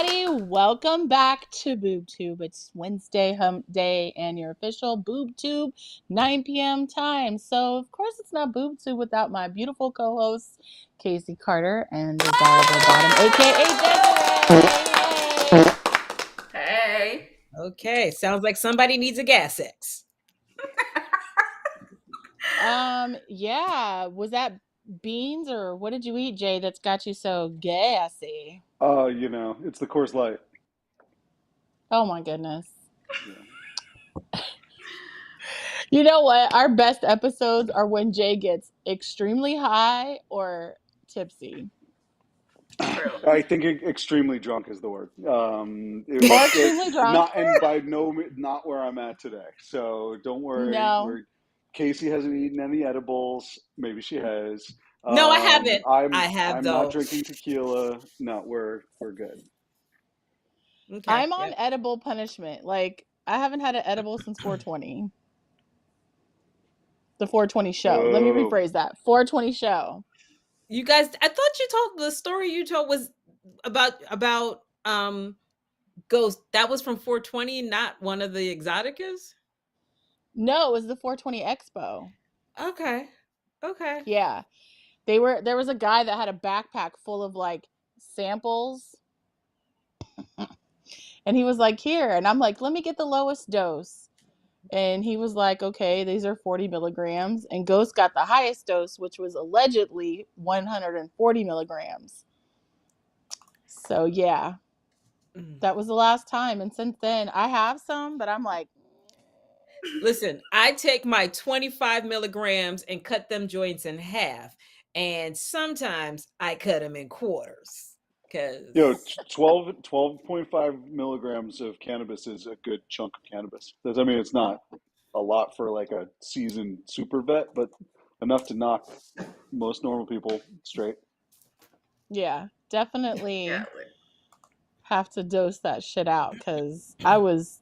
everybody. Welcome back to Boob Tube. It's Wednesday hump day and your official Boob Tube 9 p.m. time. So, of course, it's not Boob Tube without my beautiful co-hosts, Casey Carter and Desiree Bottom, a.k.a. Desiree. Hey. Okay, sounds like somebody needs a gas X. Yeah. Was that beans or what did you eat, Jay, that's got you so gassy? It's the Coors Light. Oh my goodness. Yeah. You know what? Our best episodes are when Jay gets extremely high or tipsy. True. I think extremely drunk is the word. Extremely drunk. Not where I'm at today. So don't worry. No. Casey hasn't eaten any edibles. Maybe she has. No, I haven't. I have I'm though. not drinking tequila. No, we're good. Okay. I'm on edible punishment. Like, I haven't had an edible since 420. The 420 show. Oh. Let me rephrase that. 420 show. You guys, I thought you told the story you told was about Ghost. That was from 420, not one of the Exoticas? No, it was the 420 Expo. Okay. Yeah. There was a guy that had a backpack full of like samples. And he was like, here. And I'm like, let me get the lowest dose. And he was like, okay, these are 40 milligrams. And Ghost got the highest dose, which was allegedly 140 milligrams. So, yeah, that was the last time. And since then, I have some, but I'm like. Listen, I take my 25 milligrams and cut them joints in half. And sometimes I cut them in quarters. 12.5 milligrams of cannabis is a good chunk of cannabis. It's not a lot for like a seasoned super vet, but enough to knock most normal people straight. Yeah, definitely have to dose that shit out because I was,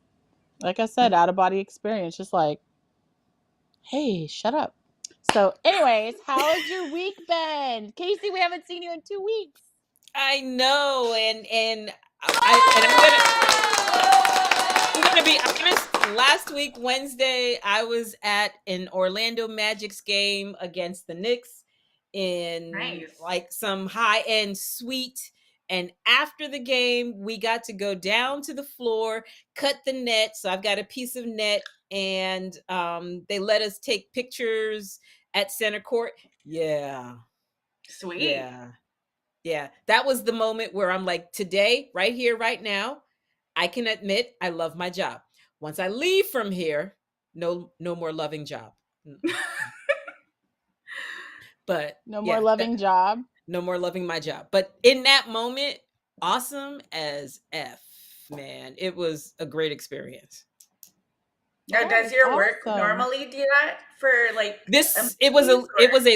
like I said, out of body experience, just like, hey, shut up. So, anyways, how has your week been? Casey, we haven't seen you in 2 weeks. I know, and I'm gonna be honest. Last week, Wednesday, I was at an Orlando Magic's game against the Knicks in like some high-end suite. And after the game, we got to go down to the floor, cut the net. So I've got a piece of net, and they let us take pictures at center court. Yeah, sweet. Yeah, that was the moment where I'm like, today, right here, right now, I can admit I love my job. Once I leave from here, no more loving job. But no more loving job. No more loving my job. But in that moment, awesome as F, man. It was a great experience. Now, does your work normally do that for like this? It was a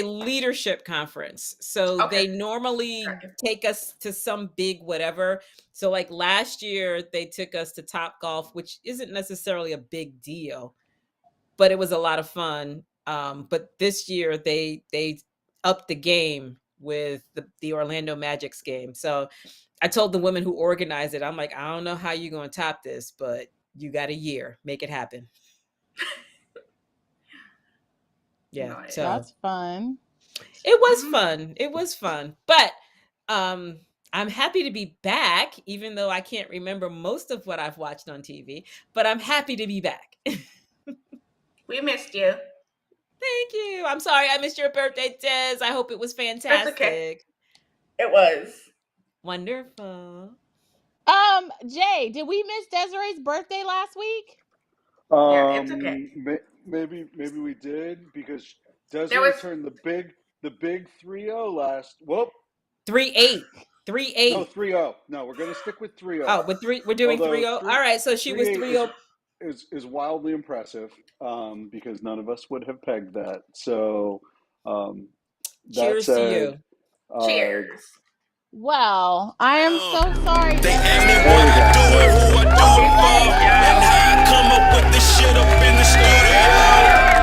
leadership conference, so they normally take us to some big whatever. So like last year, they took us to Top Golf, which isn't necessarily a big deal, but it was a lot of fun. But this year they upped the game with the Orlando Magic's game. So I told the women who organized it, I'm like, I don't know how you're going to top this, but you got a year, make it happen. Yeah, nice. So that's fun. It was fun. But I'm happy to be back, even though I can't remember most of what I've watched on TV, but I'm happy to be back. We missed you. Thank you. I'm sorry I missed your birthday, Des. I hope it was fantastic. That's okay. It was. Wonderful. Jay, did we miss Desiree's birthday last week? Yeah, it's okay. Maybe we did because Desiree turned the big 3-0 last. Whoop. 3-8. 3-8. No, 3-0. No, we're gonna stick with 3-0. Oh, we're doing 3-0. All right, so she was 3-0. Is wildly impressive because none of us would have pegged that. So cheers to you. Cheers. Well, I am so sorry. They ask me what I do and who I do it for, and how I come up with this shit up in the studio.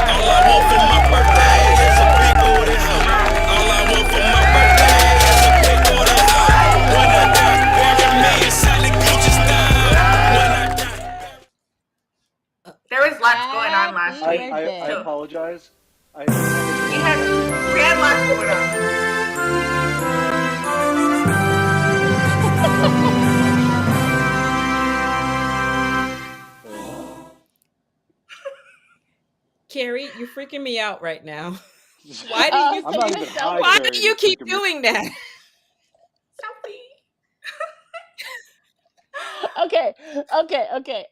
All I want for my birthday is a big booty hoe. All I want for my birthday is a big booty hoe. When I got $250,000 I apologize. We had lots going on. Kari, you're freaking me out right now. Why do you? Why do you keep doing that? Okay.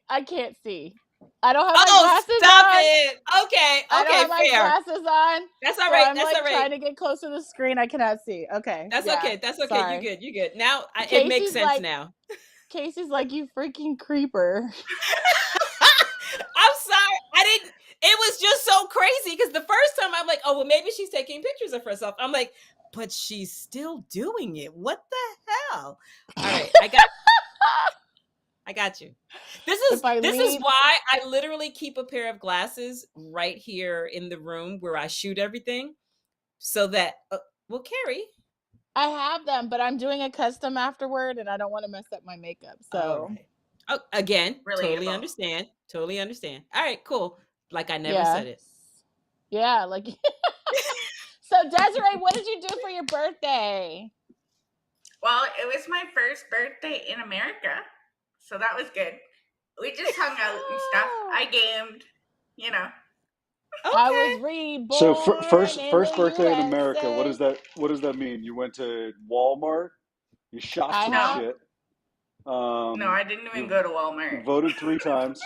I can't see. I don't have my glasses stop on. it. Okay. I don't have my glasses on. That's all right. I'm That's all right. trying to get close to the screen. I cannot see. Okay. That's okay. That's okay. Sorry. You good. Now it makes sense now. Casey's like, you freaking creeper. I'm sorry. It was just so crazy because the first time I'm like, oh, well, maybe she's taking pictures of herself. I'm like, but she's still doing it. What the hell? All right. I got you. This is why I literally keep a pair of glasses right here in the room where I shoot everything so that, well, Kari. I have them, but I'm doing a custom afterward and I don't want to mess up my makeup. So, oh, again, totally understand. Totally understand. All right, cool. Like I never said it. Yeah, like. So, Desiree, what did you do for your birthday? Well, it was my first birthday in America. So that was good. We just hung out and stuff. I gamed, you know. Okay. I was reborn. So first birthday in America. What does that mean? You went to Walmart. You shot some shit. No, I didn't even go to Walmart. Voted 3 times.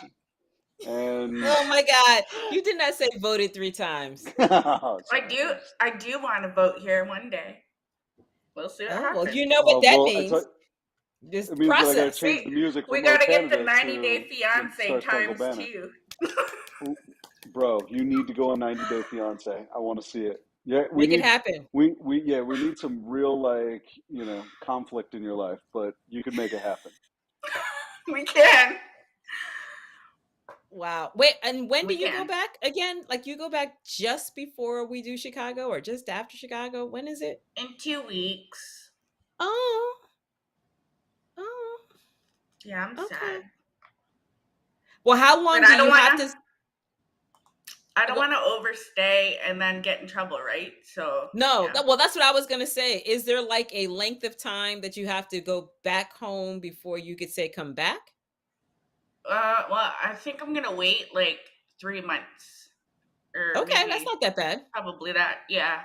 And oh my God, you did not say voted 3 times. I do want to vote here one day. We'll see what happens. Well, you know what that means. This it means process. I gotta change the music. We gotta get the 90-day fiance times 2. Bro, you need to go on 90-day fiance. I want to see it. Yeah, make it happen. We need some real conflict in your life, but you can make it happen. We can. Wow. Wait, and when do you go back again? Like you go back just before we do Chicago or just after Chicago? When is it? In 2 weeks. Oh. Yeah, I'm sad. Well, how long do you have to? I don't want to overstay and then get in trouble, right? So no. Well, that's what I was gonna say. Is there like a length of time that you have to go back home before you could say come back? Well, I think I'm gonna wait like 3 months. Okay, that's not that bad. Probably that, yeah.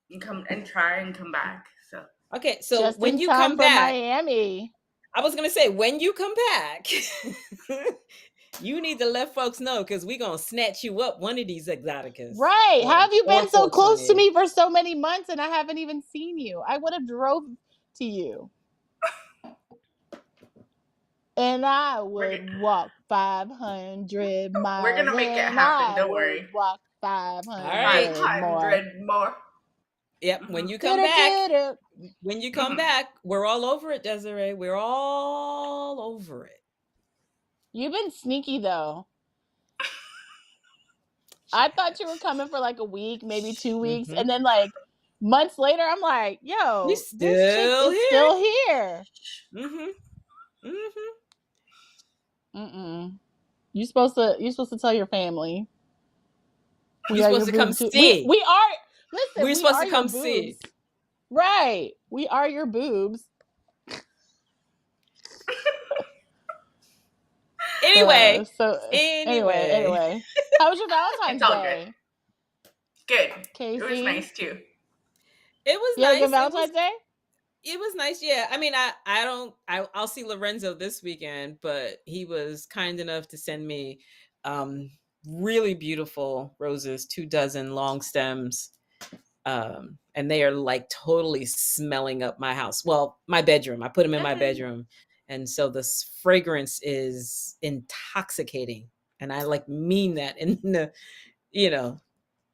And try and come back. So okay, so just when you come back, Miami. I was gonna say when you come back, you need to let folks know because we're gonna snatch you up one of these exoticas. Right? How have you been so close to me for so many months and I haven't even seen you? I would have drove to you. And I would walk 500 miles. We're gonna make it happen. Don't worry. Walk 500 more. Yep. When you come back, we're all over it, Desiree. We're all over it. You've been sneaky though. I thought you were coming for like a week, maybe 2 weeks, and then like months later, I'm like, "Yo, this chick is still here." You're supposed to tell your family. You're supposed to come see. We are. Listen, we're supposed to come see. Right. We are your boobs. Anyway. Anyway. How was your Valentine's Day? Good. Casey? It was nice too. It was nice. Good Valentine's Day? It was nice, yeah. I mean, I'll see Lorenzo this weekend, but he was kind enough to send me really beautiful roses, 24 long stems. And they are like totally smelling up my house. Well, my bedroom. I put them in my bedroom. And so this fragrance is intoxicating. And I like mean that in the,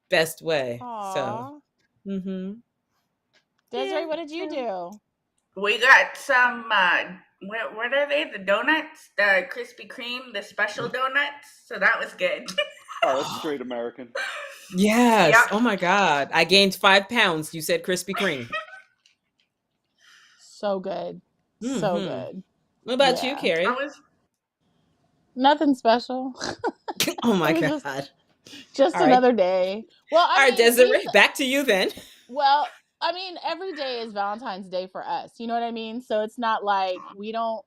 best way. Aww. So, Desiree, what did you do? We got some, what are they? The donuts? The Krispy Kreme, the special donuts. So that was good. Oh, that's straight American. Yes. Yep. Oh my God. I gained 5 pounds. You said Krispy Kreme. So good. So good. What about you, Kari? Nothing special. Oh my God. Just All right. another day. Well, All right, Desiree, back to you then. Well, I mean, every day is Valentine's Day for us. You know what I mean? So it's not like we don't.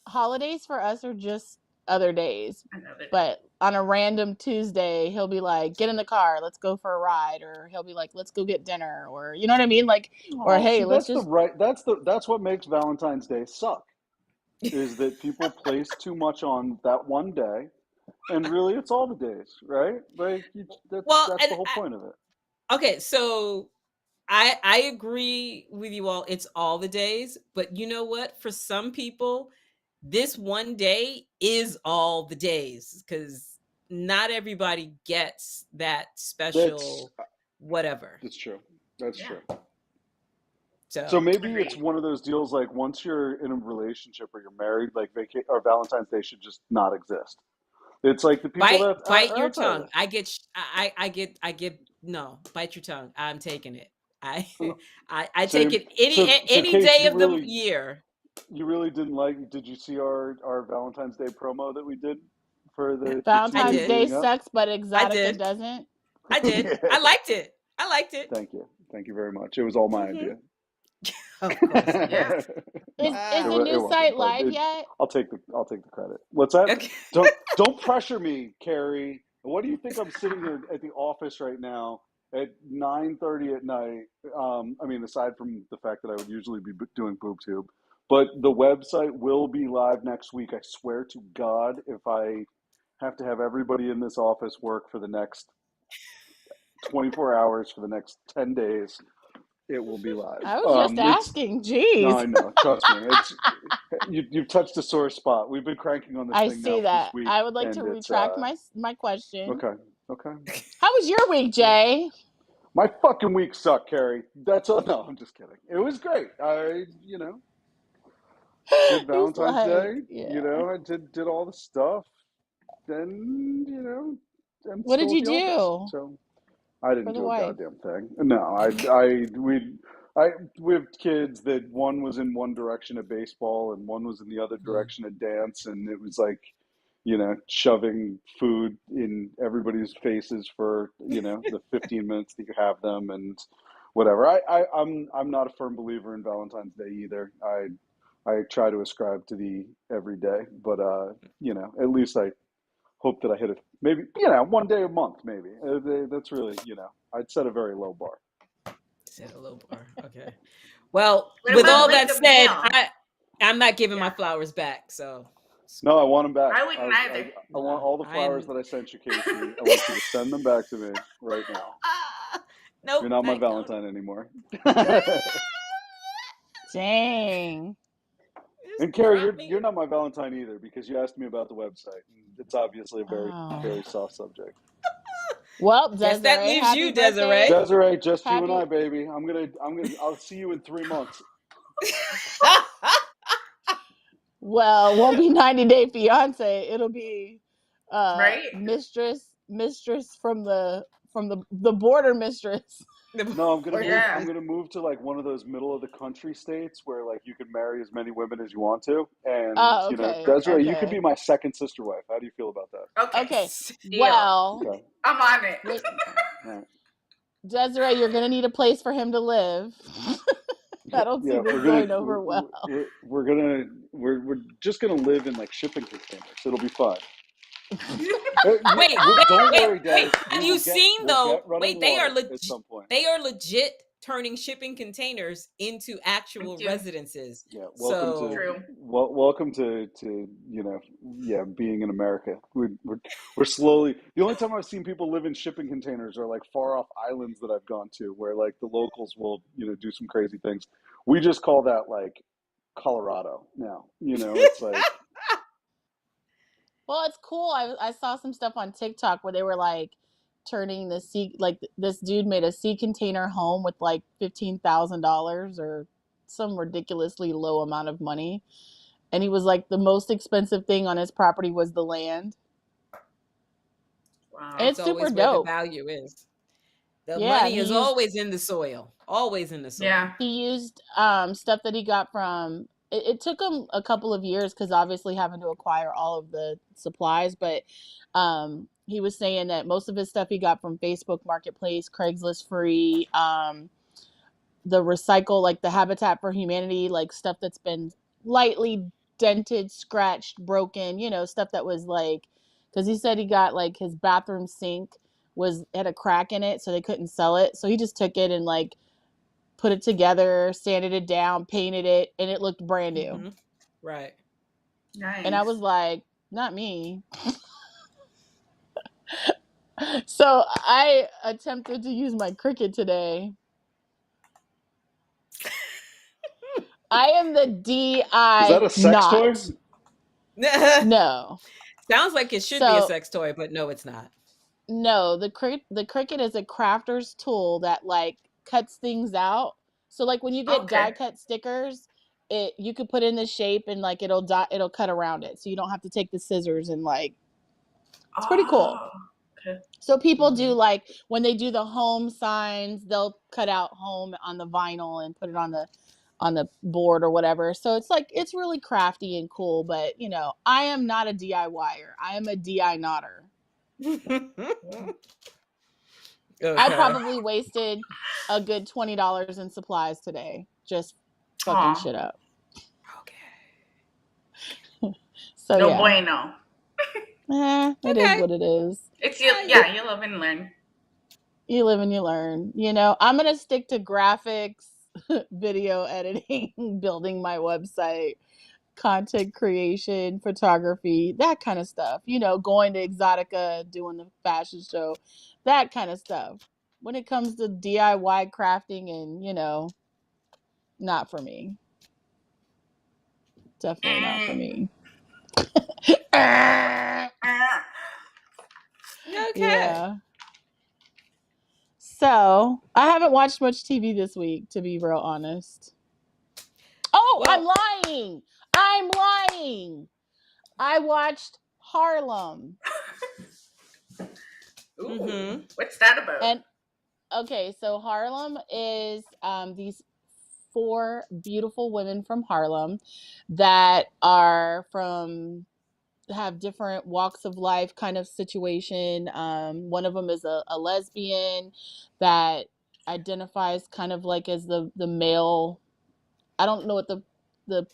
Holidays for us are just other days. But on a random Tuesday, he'll be like, "Get in the car, let's go for a ride," or he'll be like, "Let's go get dinner," or you know what I mean? Like, or hey, see, let's that's just that's what makes Valentine's Day suck. Is that people place too much on that one day, and really it's all the days, right? Like that's the whole point of it. Okay, so I agree with you all. It's all the days, but you know what? For some people, this one day is all the days because not everybody gets that special whatever. That's true. That's true. So maybe it's one of those deals like once you're in a relationship or you're married, like or Valentine's Day should just not exist. It's like the people that bite your tongue. I get no, bite your tongue. I'm taking it. I take it any day of the year. You really didn't like? Did you see our Valentine's Day promo that we did for the Valentine's Day sucks, but Exotica doesn't? I did. Yeah. I liked it. Thank you very much. It was all my idea. Of course. Yeah. Is the new site live yet? I'll take the credit. What's that? Okay. Don't pressure me, Kari. What do you think? I'm sitting here at the office right now at 9:30 at night. I mean, aside from the fact that I would usually be doing Boob Tube, but the website will be live next week. I swear to God, if I have to have everybody in this office work for the next 24 hours for the next 10 days, it will be live. I was just asking. Jeez. No, I know. Trust me. You've touched a sore spot. We've been cranking on this thing now. I see that. I would like to retract my question. Okay. How was your week, Jay? My fucking week sucked, Kari. That's all. No, I'm just kidding. It was great. I did Valentine's Day. Yeah. I did all the stuff. Then, I'm what did you do? Office, so I didn't do a goddamn thing. No, we have kids that one was in one direction at baseball and one was in the other direction at dance, and it was like, shoving food in everybody's faces for the 15 minutes that you have them and whatever. I'm not a firm believer in Valentine's Day either. I try to ascribe to the everyday, but at least I hope that I hit it. Maybe, one day a month, maybe. That's really, I'd set a very low bar. Set a low bar. Okay. Well, with all that said, I'm not giving my flowers back. So. No, I want them back. I wouldn't either. I want all the flowers that I sent you, Casey. I want you to send them back to me right now. Nope. You're not my Valentine anymore. Dang. And Kari, you're not my Valentine either because you asked me about the website. It's obviously a very soft subject. Well, Desiree, that leaves you, Desiree. Desiree, just you and I, baby. I'll see you in 3 months. Well, it won't be 90 Day Fiance. It'll be mistress from the border mistress. No, I'm gonna move to like one of those middle of the country states where like you can marry as many women as you want to, and Desiree, you could be my second sister wife. How do you feel about that? Okay. Well, I'm on it. Right. Desiree, you're gonna need a place for him to live. I don't see this going over well. We're just gonna live in like shipping containers. It'll be fun. Wait, don't worry, Dad. Have you seen though? Wait, they are legit. They are legit turning shipping containers into actual residences. Yeah, welcome to being in America. We're slowly. The only time I've seen people live in shipping containers are like far off islands that I've gone to, where like the locals will do some crazy things. We just call that like Colorado now. It's like. Well, it's cool. I saw some stuff on TikTok where they were like turning this dude made a sea container home with like $15,000 or some ridiculously low amount of money. And he was like, the most expensive thing on his property was the land. Wow. And it's super dope. Where the value is. The money is always in the soil. Always in the soil. Yeah. He used stuff that he got from it took him a couple of years because obviously having to acquire all of the supplies, but he was saying that most of his stuff he got from Facebook Marketplace, Craigslist free, the recycle, like the Habitat for Humanity, like stuff that's been lightly dented, scratched, broken, stuff that was like, because he said he got like his bathroom sink had a crack in it, so they couldn't sell it. So he just took it and like put it together, sanded it down, painted it, and it looked brand new. Mm-hmm. Right. Nice. And I was like, not me. So I attempted to use my Cricut today. I am the DI. Is that a sex toy? No. Sounds like it should be a sex toy, but no, it's not. No, the Cricut is a crafter's tool that like cuts things out. So like when you get die cut stickers, you could put in the shape and like it'll cut around it, so you don't have to take the scissors and like. It's pretty cool. Okay. So people do like when they do the home signs, they'll cut out home on the vinyl and put it on the board or whatever. So it's like it's really crafty and cool, but I am not a DIYer. I am a DI notter. Okay. I probably wasted a good $20 in supplies today, just fucking shit up. Okay. So no bueno. It is what it is. It's you live and learn. You live and you learn. I'm gonna stick to graphics, video editing, building my website, content creation, photography, that kind of stuff. Going to Exotica, doing the fashion show, that kind of stuff. When it comes to DIY crafting and, not for me. Definitely not for me. Okay. Yeah. So, I haven't watched much TV this week, to be real honest. Oh, well, I'm lying. I watched Harlem. Ooh, what's that about? And okay, so Harlem is these 4 beautiful women from Harlem that have different walks of life kind of situation. One of them is a lesbian that identifies kind of like as the male. I don't know what the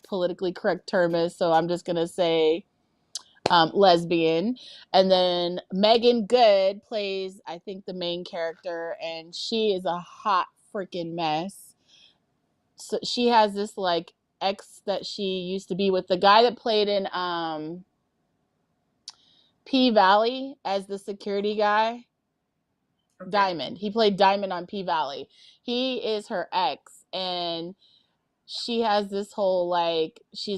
politically correct term is, so I'm just gonna say lesbian. And then Megan Good plays, I think, the main character, and she is a hot freaking mess. So she has this like ex that she used to be with, the guy that played in P-Valley as the security guy. Okay. Diamond. He played Diamond on P-Valley. He is her ex, and she has this whole like she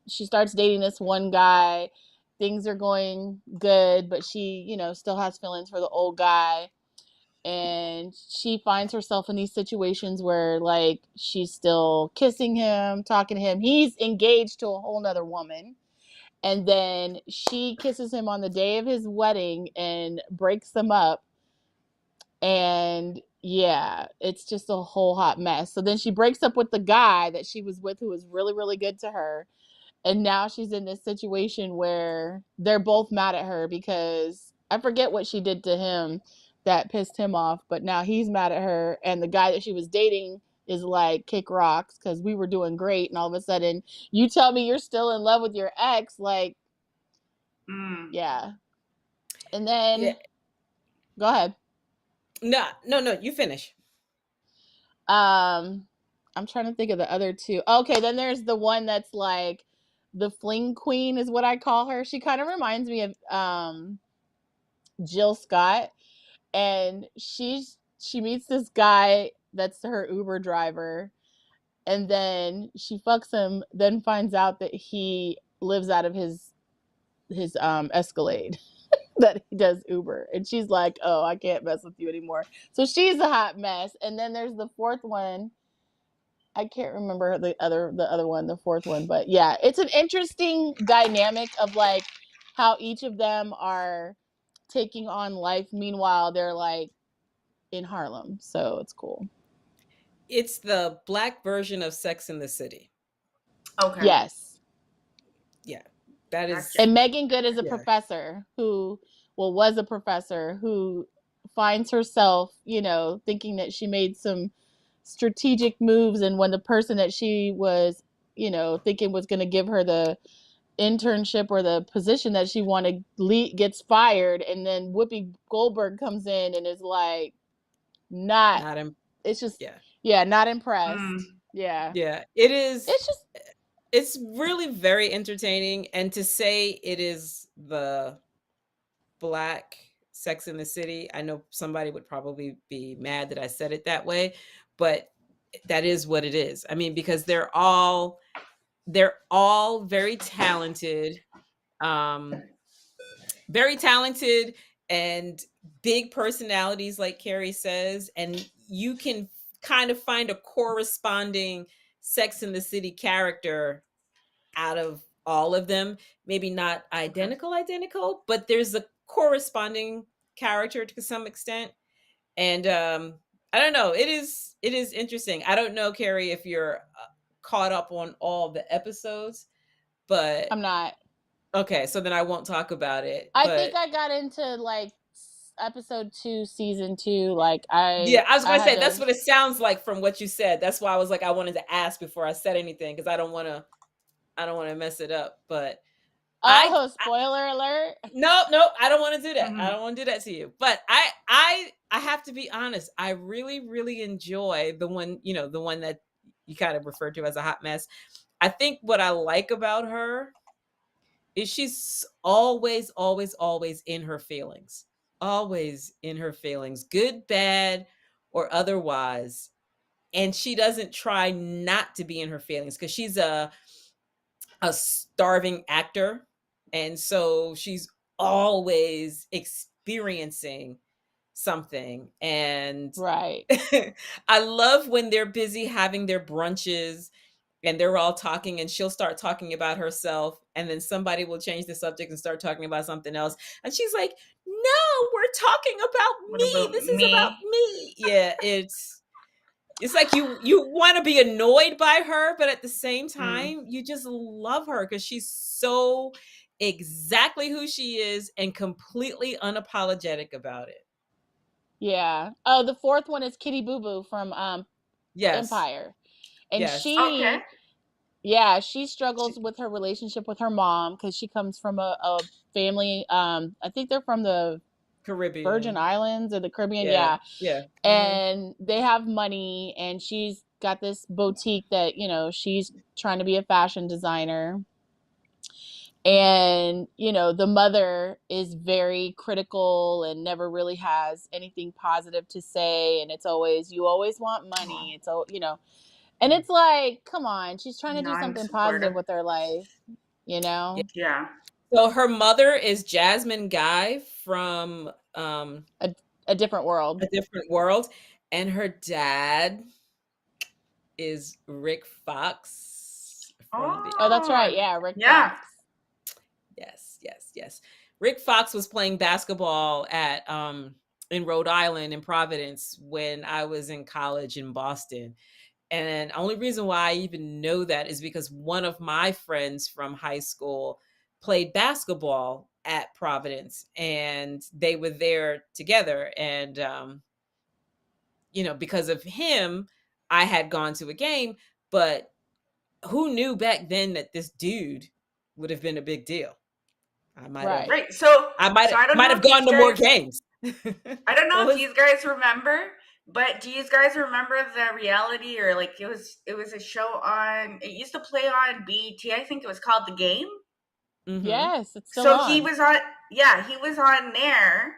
starts dating this one guy. Things are going good, but she, still has feelings for the old guy. And she finds herself in these situations where like she's still kissing him, talking to him. He's engaged to a whole nother woman. And then she kisses him on the day of his wedding and breaks them up. And yeah, it's just a whole hot mess. So then she breaks up with the guy that she was with, who was really, really good to her. And now she's in this situation where they're both mad at her because I forget what she did to him that pissed him off. But now he's mad at her. And the guy that she was dating is like, kick rocks, because we were doing great. And all of a sudden, you tell me you're still in love with your ex. Like, yeah. And then, go ahead. No, you finish. I'm trying to think of the other 2. Okay, then there's the one that's like the fling queen is what I call her. She kind of reminds me of Jill Scott, and she meets this guy that's her Uber driver, and then she fucks him, then finds out that he lives out of his Escalade. That he does Uber, and she's like, oh, I can't mess with you anymore. So she's a hot mess. And then there's the 4th one. I can't remember the other one, the 4th one, but yeah, it's an interesting dynamic of like how each of them are taking on life. Meanwhile, they're like in Harlem, so it's cool. It's the Black version of Sex in the City. Okay. Yes. Yeah, that is. Gotcha. And Megan Good is a Yeah. professor was a professor who finds herself, thinking that she made some strategic moves, and when the person that she was, thinking was going to give her the internship or the position that she wanted gets fired, and then Whoopi Goldberg comes in and is like, not, Not in, it's just, yeah, not impressed. Mm. Yeah. yeah. It is. It's just, It's really very entertaining, and to say it is the Black Sex in the City, I know somebody would probably be mad that I said it that way, but that is what it is. I mean, because they're all very talented, um, very talented and big personalities, like Kari says, and you can kind of find a corresponding Sex in the City character out of all of them. Maybe not identical, but there's a corresponding character to some extent. And I don't know, it is interesting. I don't know, Kari, if you're caught up on all the episodes, but I'm not. Okay, so then I won't talk about it. I But think I got into like episode 2, season 2. Like yeah, I was I gonna had say that's to. what it sounds like from what you said. That's why I was like, I wanted to ask before I said anything, because I don't want to mess it up. But Oh, spoiler alert! No, I don't want to do that. I don't want to do that to you. But I have to be honest. I really, really enjoy the one, the one that you kind of referred to as a hot mess. I think what I like about her is she's always, always, always in her feelings. Always in her feelings, good, bad, or otherwise. And she doesn't try not to be in her feelings, because she's a starving actor. And so she's always experiencing something. And Right. I love when they're busy having their brunches and they're all talking, and she'll start talking about herself, and then somebody will change the subject and start talking about something else, and she's like, no, we're talking about me. This is about me. Yeah, it's like you want to be annoyed by her, but at the same time you just love her because she's so exactly who she is and completely unapologetic about it. Yeah. Oh, the fourth one is Kitty Boo Boo from Yes. Empire. And Yes. she struggles with her relationship with her mom, because she comes from a family, I think they're from the Caribbean, Virgin Islands or the Caribbean. Yeah. And they have money, and she's got this boutique that, she's trying to be a fashion designer. And, the mother is very critical and never really has anything positive to say. And it's always, you always want money. It's, and it's like, come on, she's trying to do something positive with her life, Yeah. So her mother is Jasmine Guy from A Different World. A Different World. And her dad is Rick Fox. Oh, that's right. Yeah, Rick Fox. Yes. Rick Fox was playing basketball at in Rhode Island, in Providence, when I was in college in Boston. And the only reason why I even know that is because one of my friends from high school played basketball at Providence, and they were there together. And because of him, I had gone to a game. But who knew back then that this dude would have been a big deal? I might have. Right. So I might have gone to more games. I don't know if you guys remember, but do you guys remember the reality, or like it was a show on, it used to play on BET, I think it was called The Game. Mm-hmm. Yes, it's still so on. he was on there,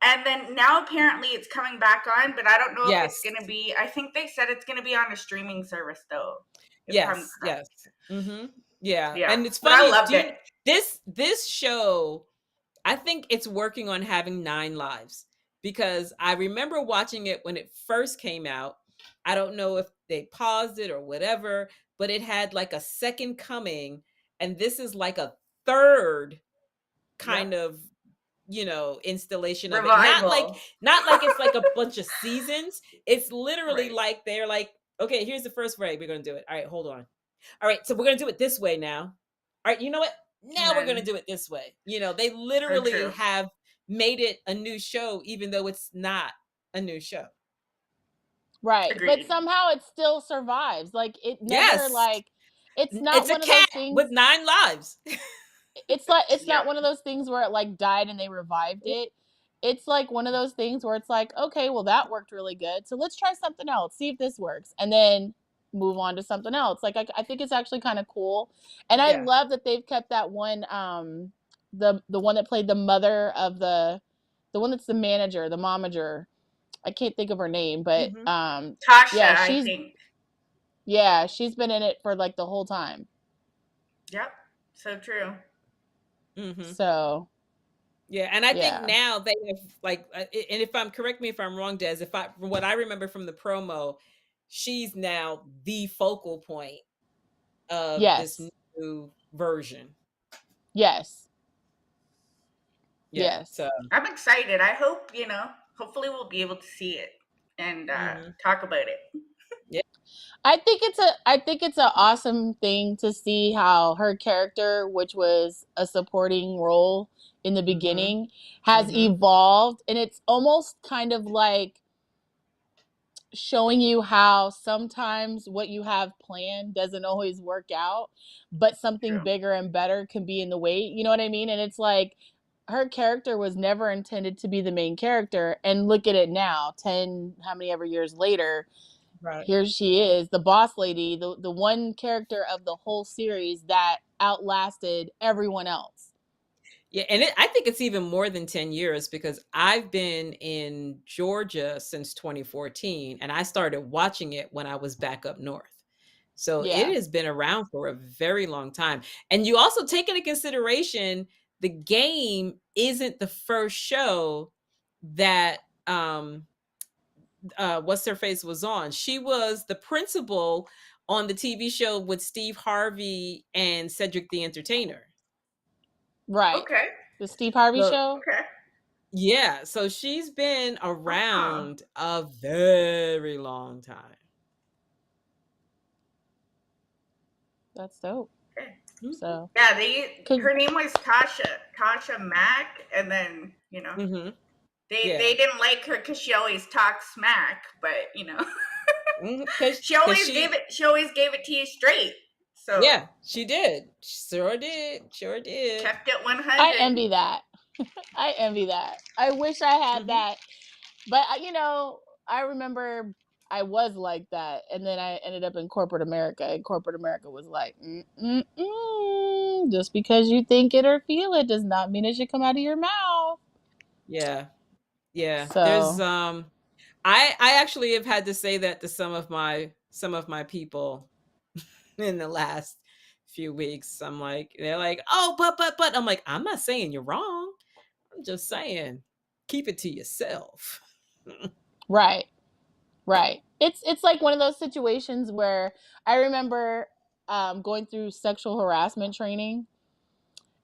and then now apparently it's coming back on, but I don't know if it's gonna be, I think they said it's gonna be on a streaming service though. Yes. Mm-hmm. Yeah. And it's But funny, I loved it. This show, I think it's working on having 9 lives, because I remember watching it when it first came out. I don't know if they paused it or whatever, but it had like a second coming, and this is like a third kind of installation of Revival. it. Not like it's like a bunch of seasons. It's literally like they're like, okay, here's the first break, we're gonna do it. All right, hold on. All right, so we're gonna do it this way now. All right, you know what? Now we're gonna then- do it this way. You know, they So literally true. have made it a new show, even though it's not a new show. Right. But Agreed. somehow it still survives. Like it never Yes. like it's not It's a one of those cat things. with 9 lives. It's like it's Yeah. not one of those things where it like died and they revived it. It's like one of those things where it's like, okay, well that worked really good. So let's try something else. See if this works. And then move on to something else. Like I think it's actually kind of cool. And I Yeah. love that they've kept that one the one that played the mother of the one that's the manager, the momager. I can't think of her name, but Mhm. Tasha, yeah, I think. yeah, she's been in it for like the whole time. Yep. So true. Mhm. So Yeah, and I think yeah. now they have like, and if I'm correct me if I'm wrong, Des, from what I remember from the promo, she's now the focal point of this Yes. new version. Yes. Yeah. Yes. So I'm excited. I hope, hopefully we'll be able to see it and talk about it. I think it's an awesome thing to see how her character, which was a supporting role in the beginning, has evolved, and it's almost kind of like showing you how sometimes what you have planned doesn't always work out, but something True. bigger and better can be in the way. You know what I mean? And it's like her character was never intended to be the main character, and look at it now, 10 how many ever years later. right. Here she is, the boss lady, the one character of the whole series that outlasted everyone else. Yeah, and I think it's even more than 10 years because I've been in Georgia since 2014 and I started watching it when I was back up north. So it Yeah. has been around for a very long time. And you also take into consideration the game isn't the first show that what's her face was on. She was the principal on the TV show with Steve Harvey and Cedric the Entertainer. Right. Okay. The Steve Harvey So show. Okay. yeah, so she's been around a very long time. That's dope. Okay. So yeah, her name was Tasha Mack, and then Mm-hmm. they didn't like her because she always talks smack, but she always gave it to you straight. So yeah, she did. Sure did. kept it 100. I envy that. I envy that. I wish I had that, but I remember I was like that, and then I ended up in corporate America, and corporate America was like, just because you think it or feel it does not mean it should come out of your mouth. Yeah. So There's I actually have had to say that to some of my people in the last few weeks. They're like, oh, but I'm like, I'm not saying you're wrong. I'm just saying keep it to yourself. right. It's like one of those situations where I remember going through sexual harassment training,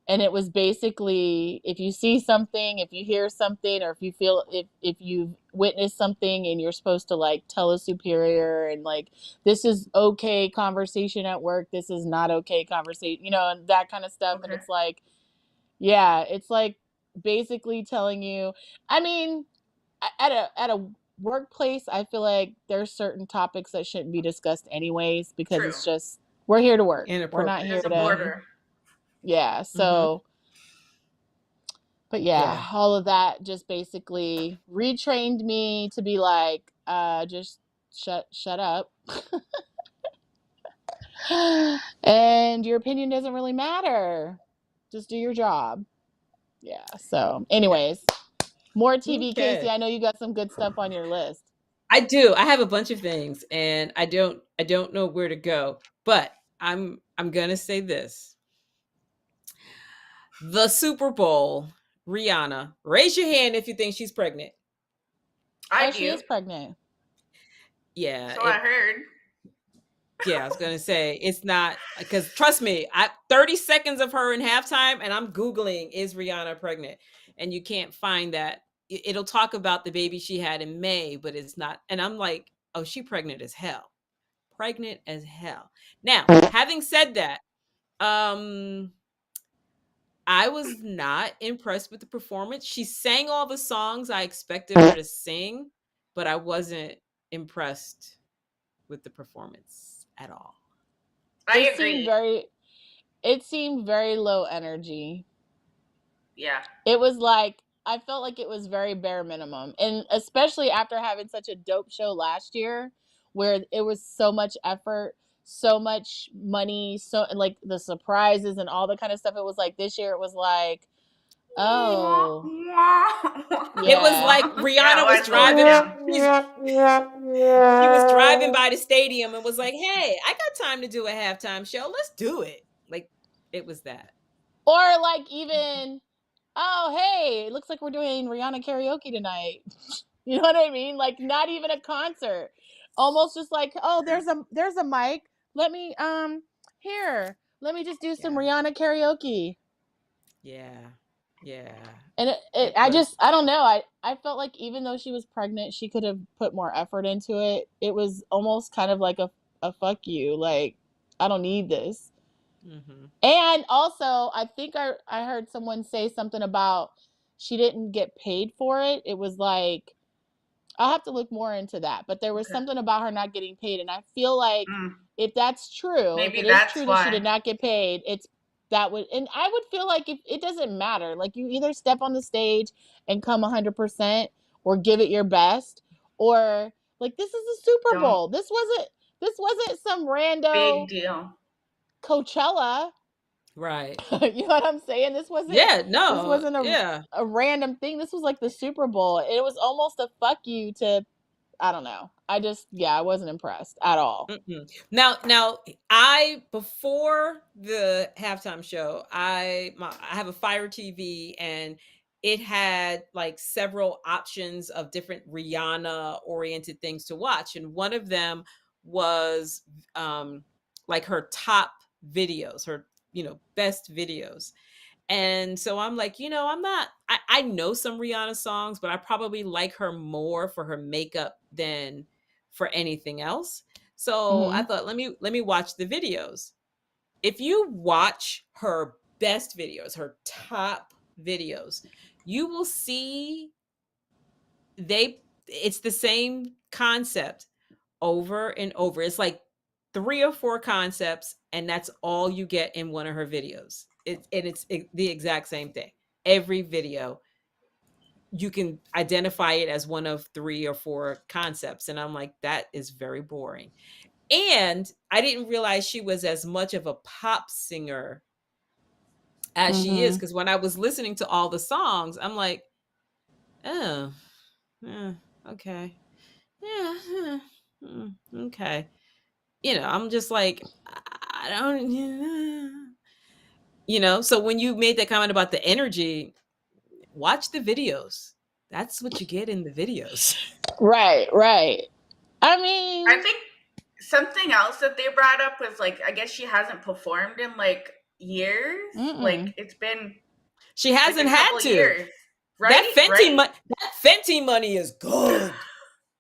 and it was basically, if you see something, if you hear something, or if you feel, if you've witnessed something, and you're supposed to like tell a superior, and like, this is okay conversation at work, this is not okay conversation, and that kind of stuff. And it's like, yeah, it's like basically telling you, I mean, at a workplace, I feel like there's certain topics that shouldn't be discussed anyways, because True. it's just, we're here to work. We're not Inappropriate. here There's a border. yeah. So, but yeah, all of that just basically retrained me to be like, just shut up. And your opinion doesn't really matter. Just do your job. Yeah. So, anyways, more TV, Okay. Casey. I know you got some good stuff on your list. I do. I have a bunch of things, and I don't know where to go. But I'm gonna say this: the Super Bowl, Rihanna. Raise your hand if you think she's pregnant. She is pregnant. Yeah. So I heard. Yeah, I was gonna say it's not, because trust me, 30 seconds of her in halftime, and I'm Googling, is Rihanna pregnant? And you can't find that. It'll talk about the baby she had in May, but it's not. And I'm like, oh, she pregnant as hell. pregnant as hell. Now, having said that, I was not impressed with the performance. She sang all the songs I expected her to sing, but I wasn't impressed with the performance at all. I It agree. seemed very low energy. Yeah. It was like, I felt like it was very bare minimum. And especially after having such a dope show last year where it was so much effort, so much money, so like the surprises and all the kind of stuff. It was like this year it was like, oh. It was like Rihanna was driving. She was driving by the stadium and was like, "Hey, I got time to do a halftime show. Let's do it." Like, it was that. Or like even, oh, hey, it looks like we're doing Rihanna karaoke tonight. You know what I mean? Like, not even a concert. Almost just like, oh, there's a mic. Let me let me just do some Rihanna karaoke. Yeah. Yeah. And I don't know. I felt like even though she was pregnant, she could have put more effort into it. It was almost kind of like a fuck you. Like, I don't need this. Mm-hmm. And also, I think I heard someone say something about she didn't get paid for it. It was like, I'll have to look more into that. But there was something about her not getting paid. And I feel like if that's true, maybe if it is true that she did not get paid, and I would feel like if it doesn't matter, like you either step on the stage and come 100% or give it your best, or like, this is the Super Bowl. This wasn't some rando big deal Coachella. Right. You know what I'm saying? This wasn't a random thing. This was like the Super Bowl. It was almost a fuck you to, I don't know. I wasn't impressed at all. Now, I, before the halftime show, I have a Fire TV, and it had like several options of different Rihanna oriented things to watch. And one of them was like her top videos, her, best videos. And so I'm like, I know some Rihanna songs, but I probably like her more for her makeup than for anything else. So I thought, let me watch the videos. If you watch her best videos, her top videos, you will see it's the same concept over and over. It's like 3 or 4 concepts, and that's all you get in one of her videos. It's the exact same thing. Every video, you can identify it as one of 3 or 4 concepts. And I'm like, that is very boring. And I didn't realize she was as much of a pop singer as she is. Because when I was listening to all the songs, I'm like, oh, okay. Yeah. Okay. I'm just like, I don't, so when you made that comment about the energy, watch the videos. That's what you get in the videos. Right. I mean, I think something else that they brought up was like, I guess she hasn't performed in like years. Like, it's been, she hasn't like had to. Years, right? That Fenty money is good.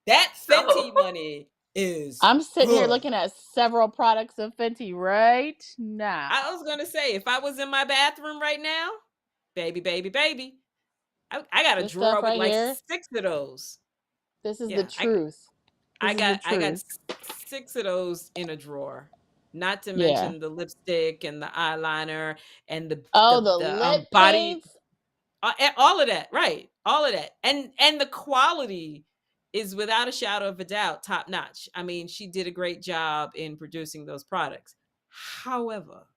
That Fenty money is I'm sitting good. here looking at several products of Fenty right now. I was gonna say, if I was in my bathroom right now, baby, I got a drawer with like 6 of those. This is the truth. I got 6 of those in a drawer. Not to mention the lipstick and the eyeliner and the lip body paints. All of that, right? All of that, and the quality is without a shadow of a doubt top notch. I mean, she did a great job in producing those products. However,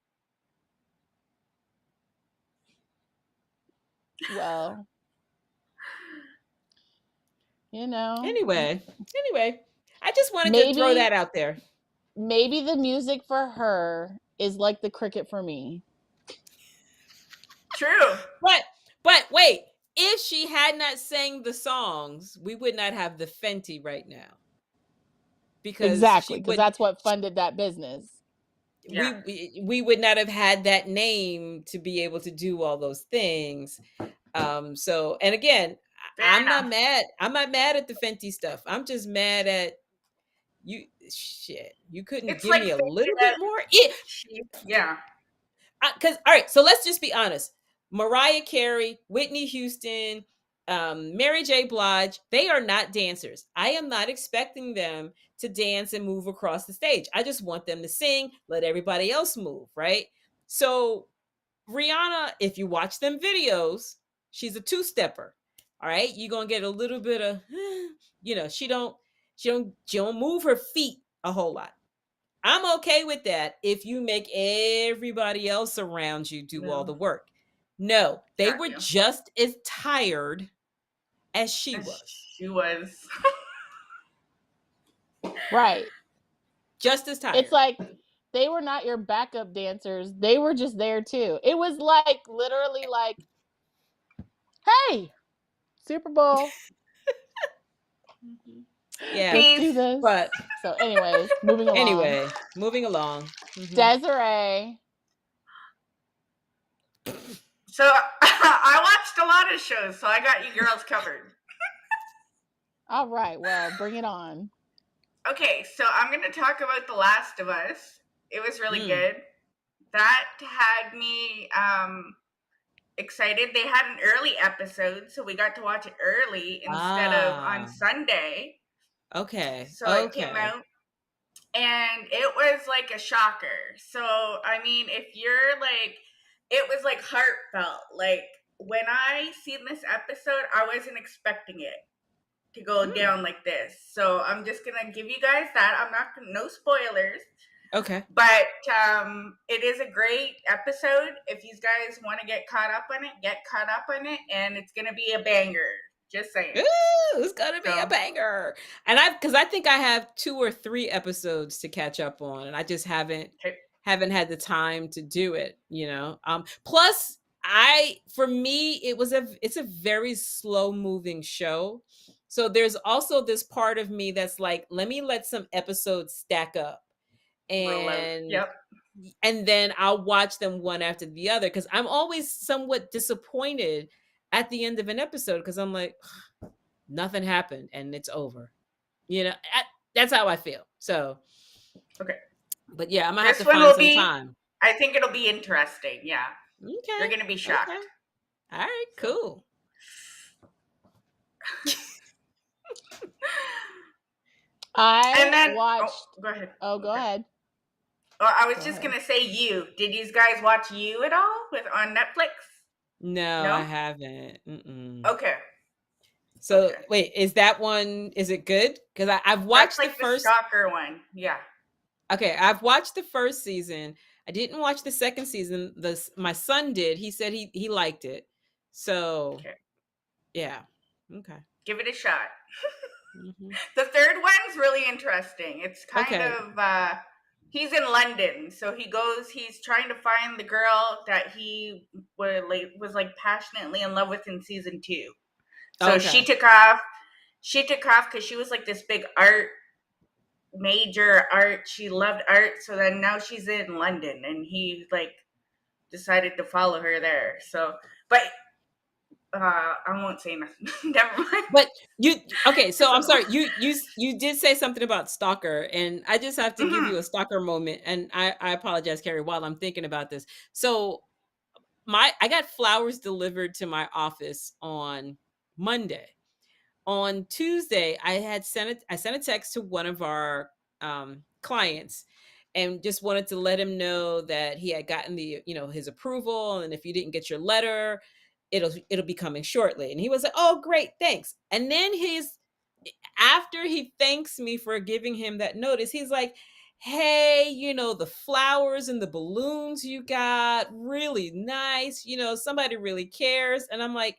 well, Anyway, I just wanted to throw that out there. Maybe the music for her is like the cricket for me. True. But wait, if she had not sang the songs, we would not have the Fenty right now. Because that's what funded that business. Yeah. We would not have had that name to be able to do all those things. So, and again, I'm not mad at the Fenty stuff. I'm just mad at You couldn't It's give like me a thinking little that bit more? yeah. Because all right, so let's just be honest. Mariah Carey, Whitney Houston, Mary J. Blige, they are not dancers. I am not expecting them to dance and move across the stage. I just want them to sing, let everybody else move, right? So Rihanna, if you watch them videos, she's a two-stepper. All right, you're gonna get a little bit of, she don't move her feet a whole lot. I'm okay with that if you make everybody else around you do all the work. No, they were just as tired as she was. She was. Right. Just as tired. It's like they were not your backup dancers. They were just there too. It was like literally like, hey, Super Bowl. Yeah. Let's do this. But so anyways, moving along. Anyway, moving along. Desiree. So I watched a lot of shows, so I got you girls covered. All right, well, bring it on. Okay, so I'm going to talk about The Last of Us. It was really good. That had me excited. They had an early episode, so we got to watch it early instead of on Sunday. Okay. So it came out, and it was like a shocker. So, I mean, if you're like, it was like heartfelt. Like, when I seen this episode, I wasn't expecting it to go down like this. So I'm just gonna give you guys that. I'm not gonna, no spoilers. Okay. But it is a great episode. If you guys want to get caught up on it, get caught up on it, and it's gonna be a banger. Just saying. Ooh, it's gonna be a banger. And because I think I have 2 or 3 episodes to catch up on, and I just haven't had the time to do it. Plus, for me, it's a very slow moving show. So there's also this part of me that's like, let me let some episodes stack up. And then I'll watch them one after the other, because I'm always somewhat disappointed at the end of an episode, because I'm like, nothing happened and it's over. That's how I feel. So okay, but yeah, I'm gonna have to find some time. I think it'll be interesting. Yeah. Okay. You're gonna be shocked. Okay. All right, cool. I watched. Go ahead. Go ahead. Oh, I was just gonna say, did you guys watch You at all on Netflix? No, I haven't. Okay. So wait, is that one? Is it good? Because I've watched the first stalker one. Yeah. Okay, I've watched the first season. I didn't watch the second season. My son did. He said he liked it. So yeah. Okay. Give it a shot. The third one's really interesting. It's kind of he's in London, so he's trying to find the girl that he was like passionately in love with in season 2. So she took off because she was like this big major art. She loved art. So then now she's in London, and he like decided to follow her there. So, but I won't say nothing. Never mind. But so I'm sorry. You did say something about stalker, and I just have to give you a stalker moment. And I apologize, Kari, while I'm thinking about this. So I got flowers delivered to my office on Monday. On Tuesday, I sent a text to one of our clients, and just wanted to let him know that he had gotten his approval, and if you didn't get your letter, it'll be coming shortly. And he was like, "Oh, great, thanks." And then after he thanks me for giving him that notice, he's like, "Hey, the flowers and the balloons you got, really nice. Somebody really cares." And I'm like,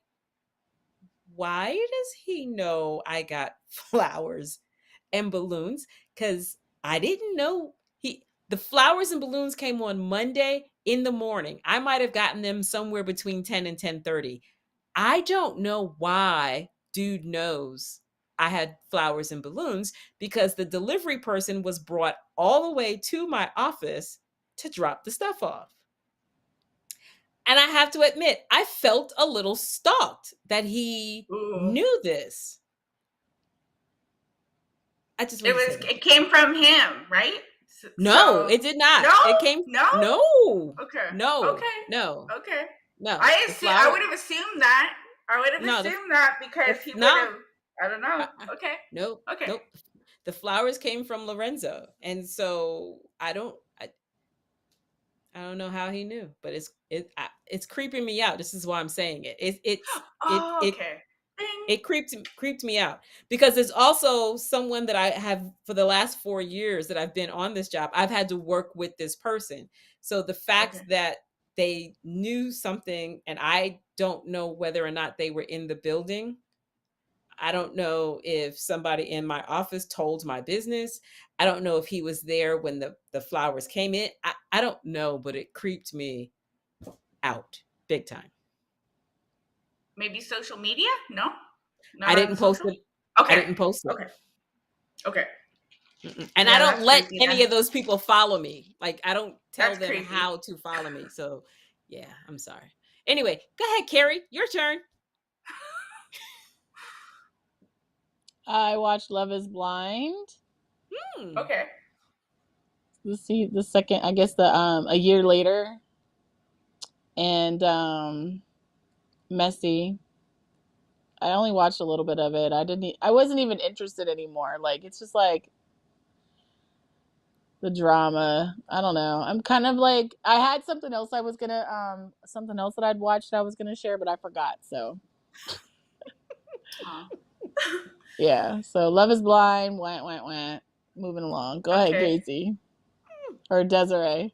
why does he know I got flowers and balloons? Because I didn't know the flowers and balloons came on Monday in the morning. I might have gotten them somewhere between 10 and 10:30. I don't know why dude knows I had flowers and balloons, because the delivery person was brought all the way to my office to drop the stuff off. And I have to admit, I felt a little stalked that he knew this. I just want to say that. It came from him, right? No, it did not. No, It came no. Okay. No. Okay. No. Okay. No. I would have assumed that. I would have assumed that because he would have. I don't know. Okay. Nope. Okay. Nope. The flowers came from Lorenzo, and so I don't know how he knew, but it's creeping me out. This is why I'm saying it. Okay. It creeped me out because there's also someone that I have for the last 4 years that I've been on this job. I've had to work with this person. So the fact that they knew something and I don't know whether or not they were in the building. I don't know if somebody in my office told my business. I don't know if he was there when the flowers came in. I don't know, but it creeped me out big time. Maybe social media? No? I didn't post it. Okay. I didn't post it. Okay. And I don't let any of those people follow me. Like, I don't tell them how to follow me. So, yeah, I'm sorry. Anyway, go ahead, Kari. Your turn. I watched Love is Blind. Okay. The second, I guess a year later. And Messy. I only watched a little bit of it. I wasn't even interested anymore. Like, it's just like the drama. I don't know. I'm kind of like, I had something else something else that I'd watched I was gonna share, but I forgot. So yeah. So Love is Blind. Went. Moving along. Go ahead, Casey. Or Desiree.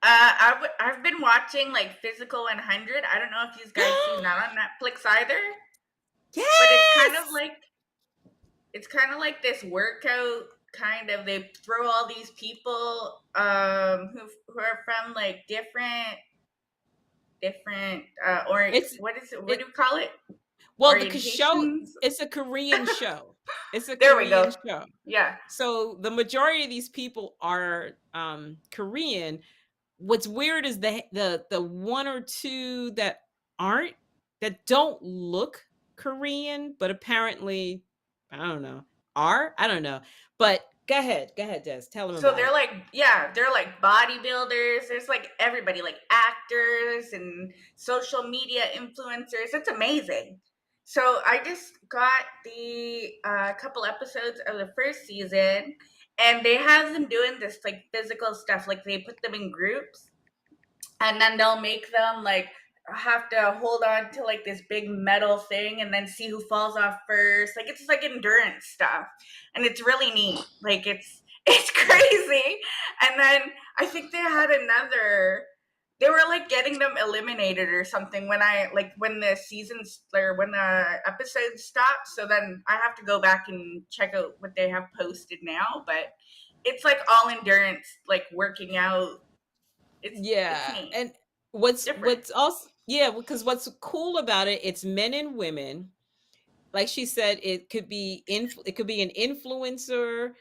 I've been watching like Physical 100. I don't know if you guys seen that on Netflix either. Yes. But it's kind of like this workout kind of. They throw all these people who are from like different what do you call it? Well, the show, it's a Korean show. It's a Korean show. Yeah. So the majority of these people are Korean. What's weird is the one or two that don't look Korean, but apparently, I don't know, I don't know. But go ahead, Des. Tell them about it. So they're like bodybuilders. There's like everybody, like actors and social media influencers. It's amazing. So I just got the couple episodes of the first season, and they have them doing this like physical stuff. Like they put them in groups, and then they'll make them like have to hold on to like this big metal thing and then see who falls off first. Like it's like endurance stuff, and it's really neat. Like it's crazy. And then I think they were like getting them eliminated or something when the seasons or when the episodes stopped. So then I have to go back and check out what they have posted now. But it's like all endurance, like working out. It's neat. And what's also because what's cool about it, it's men and women. Like she said, it could be an influencer,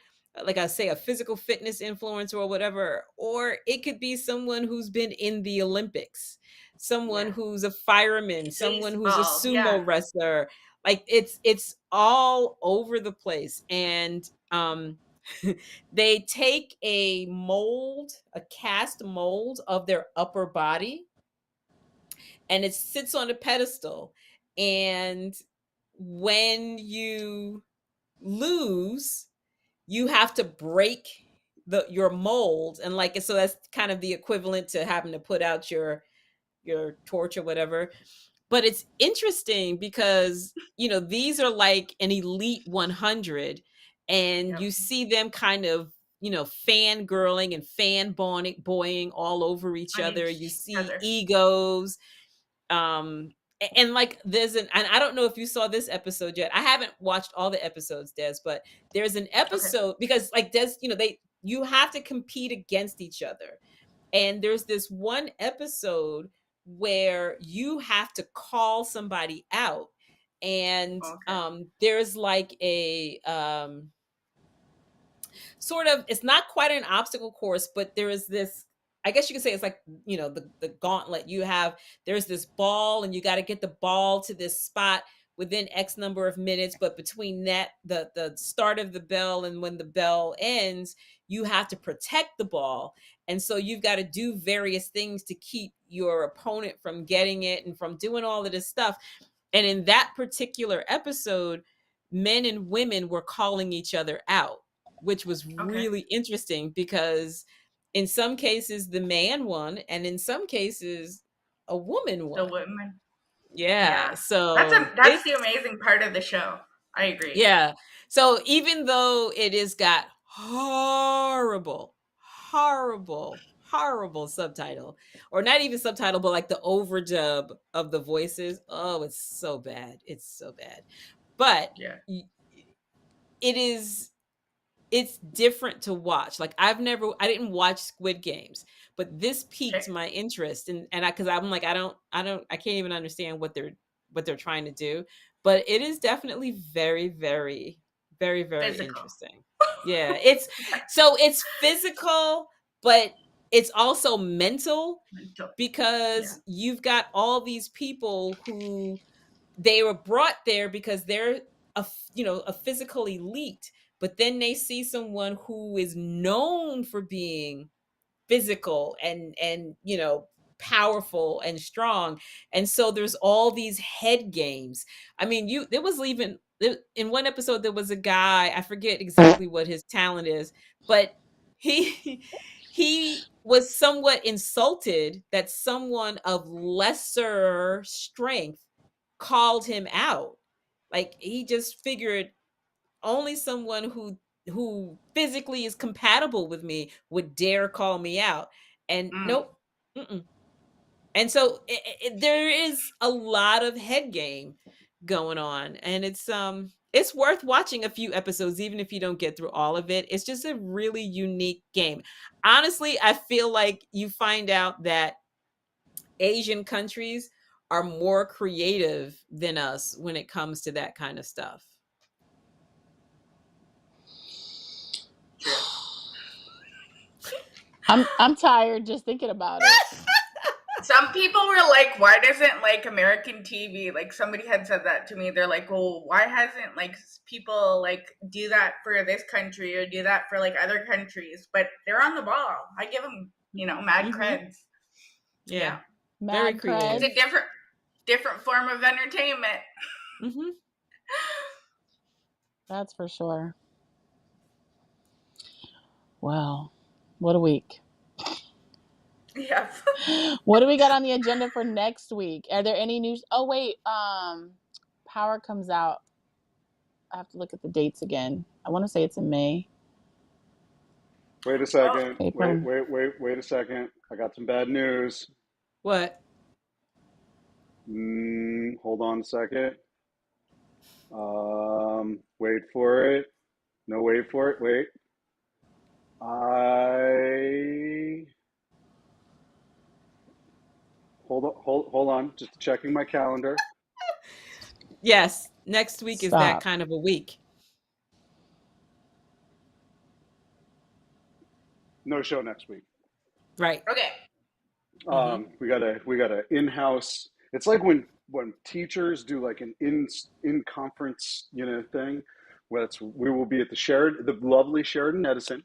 like I say, a physical fitness influencer or whatever, or it could be someone who's been in the Olympics, someone who's a fireman, someone who's a sumo wrestler. Like it's all over the place. And they take a cast mold of their upper body, and it sits on a pedestal. And when you lose, you have to break your mold, and so that's kind of the equivalent to having to put out your torch or whatever. But it's interesting because these are like an elite 100, and you see them kind of fangirling and fanboying all over each other. You see egos. And like and I don't know if you saw this episode yet. I haven't watched all the episodes, Des, but there's an episode because like Des, you have to compete against each other. And there's this one episode where you have to call somebody out, and there's like a sort of, it's not quite an obstacle course, but there is this, I guess you could say it's like, the gauntlet. There's this ball, and you got to get the ball to this spot, within X number of minutes, but between that, the start of the bell and when the bell ends, you have to protect the ball. And so you've got to do various things to keep your opponent from getting it and from doing all of this stuff. And in that particular episode, men and women were calling each other out, which was really interesting because in some cases the man won, and in some cases a woman won. The woman. Yeah. So that's the amazing part of the show. I agree. Yeah. So even though it has got horrible subtitle, or not even subtitle, but like the overdub of the voices, oh, it's so bad. It's so bad. But it's different to watch. Like I didn't watch Squid Games, but this piqued my interest, and because I'm like, I can't even understand what they're trying to do, but it is definitely very, very, very, very physical. Interesting. Yeah, it's physical, but it's also mental because you've got all these people who they were brought there because they're a physical elite, but then they see someone who is known for being physical and powerful and strong, and so there's all these head games. I mean, there was even in one episode there was a guy, I forget exactly what his talent is, but he was somewhat insulted that someone of lesser strength called him out. Like he just figured only someone who physically is compatible with me would dare call me out. And nope. Mm-mm. And so there is a lot of head game going on, and it's worth watching a few episodes even if you don't get through all of it. It's just a really unique game. Honestly, I feel like you find out that Asian countries are more creative than us when it comes to that kind of stuff. I'm tired just thinking about it. Some people were like, why doesn't like American TV, like somebody had said that to me. They're like, well, why hasn't like people like do that for this country or do that for like other countries? But they're on the ball. I give them, mad creds. Yeah. Very creative. It's a different form of entertainment. Mm-hmm. That's for sure. Wow. What a week. Yes. What do we got on the agenda for next week? Are there any news? Oh, wait. Power comes out. I have to look at the dates again. I want to say it's in May. Wait a second. Wait a second. I got some bad news. What? Hold on a second. Wait for it. No, wait for it. Wait. Hold on. Just checking my calendar. Yes, next week is that kind of a week. No show next week. Right. Okay. We got a in-house. It's like when teachers do like an in conference thing. We will be at the lovely Sheridan Edison,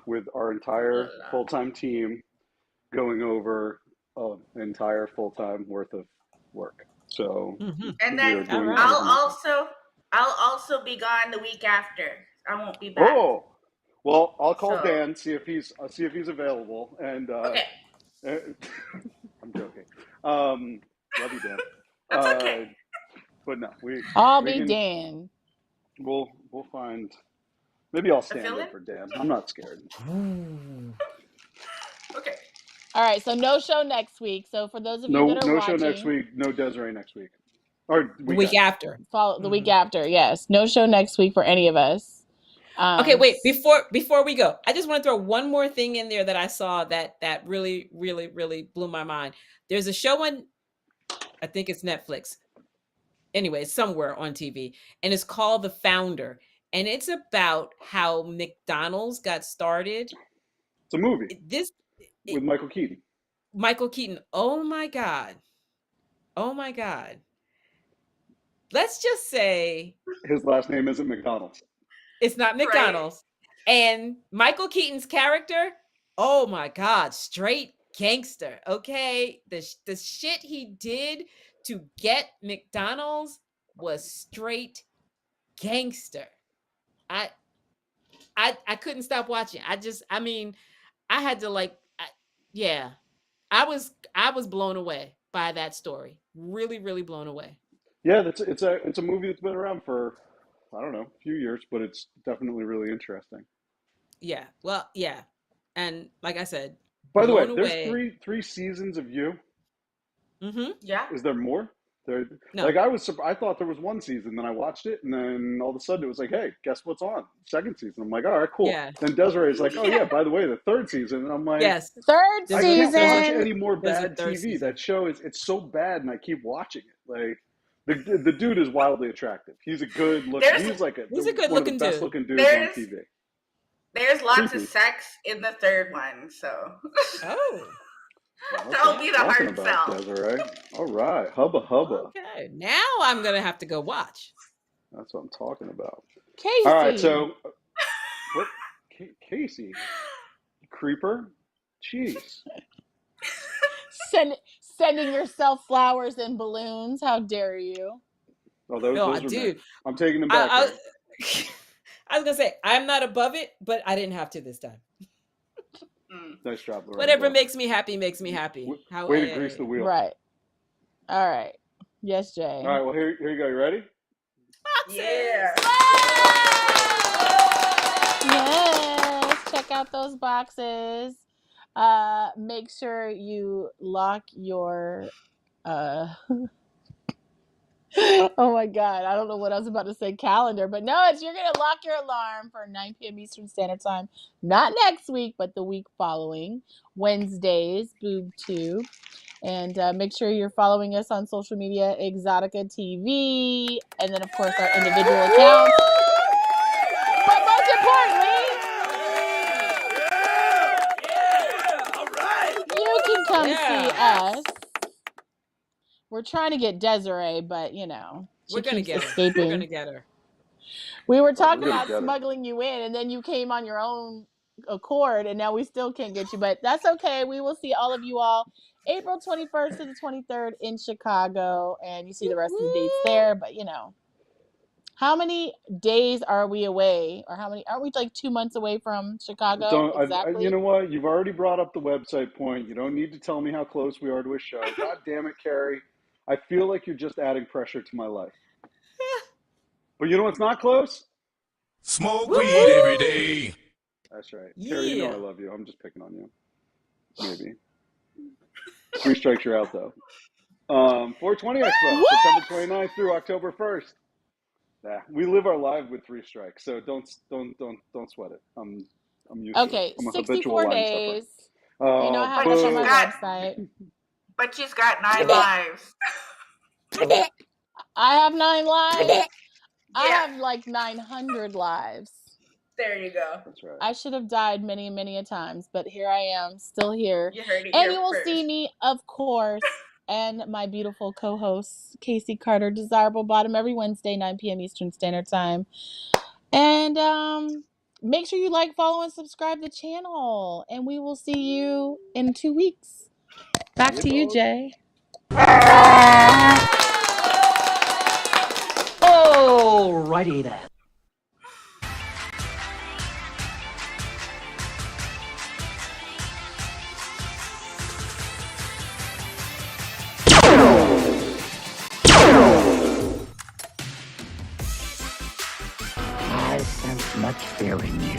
with our entire full-time team going over an entire full-time worth of work. So and then I'll also be gone the week after. I won't be back. Oh, well, I'll call Dan, see if he's available, and okay. I'm joking. Love you, Dan. That's okay. But no, I'll be Dan. We'll find. Maybe I'll stand in for Dan. I'm not scared. Okay. All right, so no show next week. So for those of you that are no watching, show next week. No Desiree next week. Or week after. Follow the week after. Yes, no show next week for any of us. Okay, wait. Before we go, I just want to throw one more thing in there that I saw that really, really, really blew my mind. There's a show on, I think it's Netflix. Anyway, it's somewhere on TV, and it's called The Founder, and it's about how McDonald's got started. It's a movie. With Michael Keaton. Michael Keaton. Oh my God. let's just say his last name isn't McDonald's. It's not McDonald's. Right. And Michael Keaton's character, oh my God, straight gangster. Okay. The shit he did to get McDonald's was straight gangster. I couldn't stop watching. I had to I was blown away by that story. Really, really blown away. Yeah, it's a movie that's been around for, I don't know, a few years, but it's definitely really interesting. Yeah. Well, yeah. And like I said, by the way, there's three seasons of You. Mm-hmm. Yeah. Is there more? No. Like I thought there was one season, then I watched it, and then all of a sudden it was like, hey, guess what's on? Second season. I'm like, all right, cool. Yeah. Then Desiree's like, oh yeah, by the way, the third season. And I'm like, yes, third season. I can't watch any more bad TV. Season. That show it's so bad, and I keep watching it. Like the dude is wildly attractive. He's a good looking. He's a good looking dude. Best looking dudes on TV. There's lots of sex in the third one, so. Oh. Don't be the hard sell. Desiree. All right, hubba. Okay, now I'm gonna have to go watch. That's what I'm talking about. Casey. All right, so what? Casey, creeper, jeez. Sending yourself flowers and balloons. How dare you? Oh, those were dude. I'm taking them back. I was gonna say I'm not above it, but I didn't have to this time. Nice job. Whatever makes me happy makes me happy. Way to grease the wheel. Right. All right. Yes, Jay. All right. Well, here you go. You ready? Boxes. Yeah. Yes. Check out those boxes. Make sure you lock your. Oh my God, I don't know what I was about to say, calendar, but no, you're going to lock your alarm for 9 p.m. Eastern Standard Time. Not next week, but the week following, Wednesdays, Boob Tube. And make sure you're following us on social media, XTV, and then, of course, our individual accounts. But most importantly, all right. You can come see us. We're trying to get Desiree, but we're gonna get her. We're gonna get her. We were talking about smuggling you in, and then you came on your own accord, and now we still can't get you. But that's okay. We will see all of you all April 21st to the 23rd in Chicago, and you see the rest of the dates there. But how many days are we away, or aren't we like 2 months away from Chicago? Exactly. You know what? You've already brought up the website point. You don't need to tell me how close we are to a show. God damn it, Kari. I feel like you're just adding pressure to my life. But you know what's not close? Smoke weed every day. That's right. Yeah. Kari, you know I love you. I'm just picking on you. Maybe. 3 strikes, you're out, though. 420 Expo, September 29th through October 1st. Yeah, we live our life with 3 strikes, so don't sweat it. I'm used to it. I'm 64 days. You know how to on my website. But she's got 9 lives. I have 9 lives? Yeah. I have like 900 lives. There you go. That's right. I should have died many, many a times, but here I am, still here. You heard it and here you will first. see me, of course, and my beautiful co-host, Casey Carter, Desirable Bottom, every Wednesday, 9 p.m. Eastern Standard Time. And make sure you like, follow, and subscribe to the channel. And we will see you in 2 weeks. Back to you, Jay. Alrighty then. I sense much fear in you.